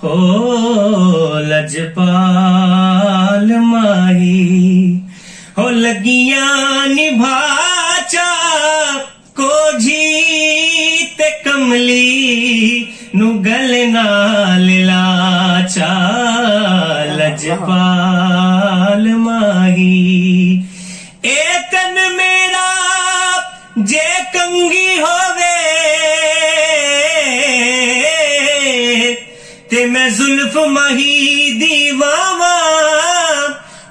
हो लजपाल माही हो लगियां निभाचा को जीत कमली नु गल नाल लाचा लजपाल माही ए तन मेरा जे कंगी होवे ते मैं जुल्फ मही दीवावा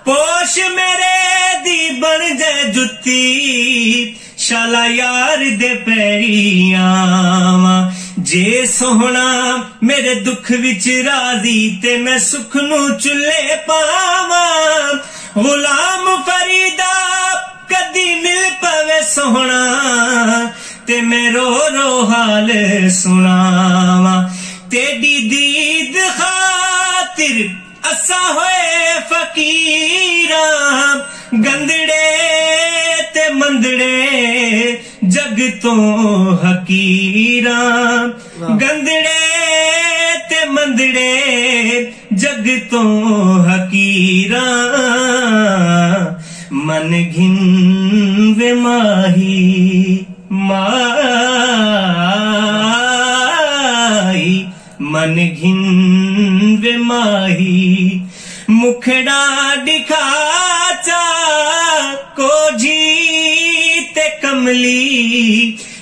पोश मेरे दी बन जाए जुत्ती शाला यार दे पैरियां जे सोहना मेरे दुख विच राजी ते मैं सुख नू चुल्ले पावा गुलाम फरीदा कदी मिल पवे सोहना ते मैं रो रो हाल सुनावा तेरी दीद खातिर असा होए फकीरा गंदड़े ते मंदड़े जग तो हकीरा गंदड़े ते मंदड़े जग तो हकीरा मन घिन वे माही माही मन घिन वे माही मुखड़ा दिखाचा को जीते कमली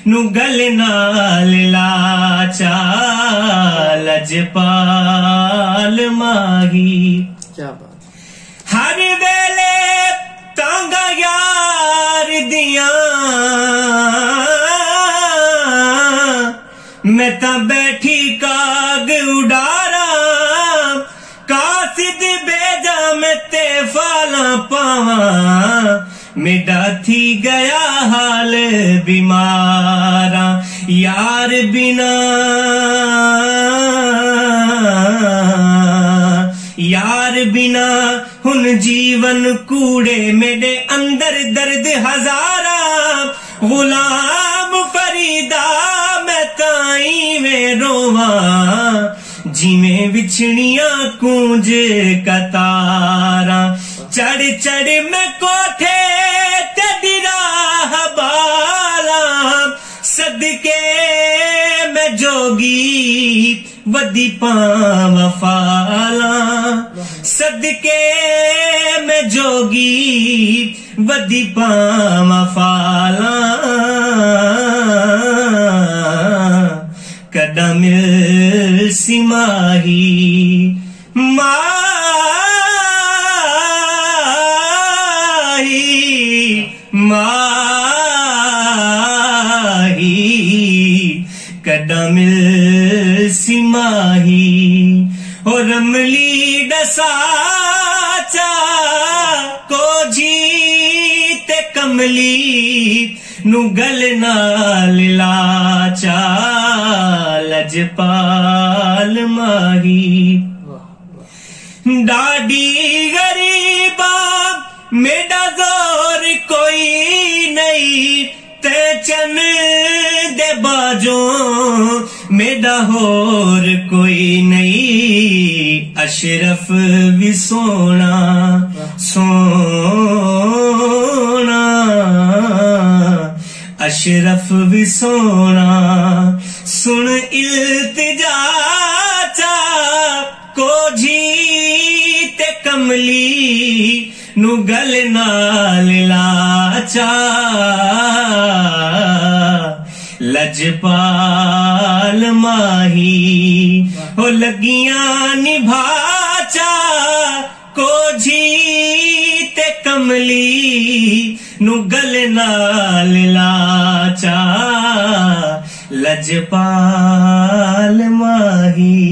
नु गल नाल लाचा लजपाल माही। क्या बात। हर वेले तांगा यार दिया मैं ता बैठी काग उडारा कासिद बेजा में ते फाला पावा मेरा थी गया हाल बीमारा यार बिना हुन जीवन कूड़े मेरे अंदर दर्द हजारा गुलाम फरीदा मैं ताई में रोवा जिमें बिछड़ियां कूंज कतारा चढ़ चढ़ मैं कोठे तेरी राह बाला सदके मैं जोगी वदी पावा फाला सदके मैं जोगी वदी पावा फाला कदम सिमाही माही माही कदम सिमाही और रमली डसाचा को जीते कमली नु गल नाल लाचा लजपाल माही। डाडी गरीबा मेरा जोर कोई नहीं ते चन दे बाजो मेरा होर कोई नहीं अशरफ भी सोना सोना अशरफ भी सोना सुन इल्तिजाचा को जीते कमली नु गल नाल लाचा लजपाल माही हो लगियां निभाचा को जीते कमली नु गल नाल लाचा लजपाल माही।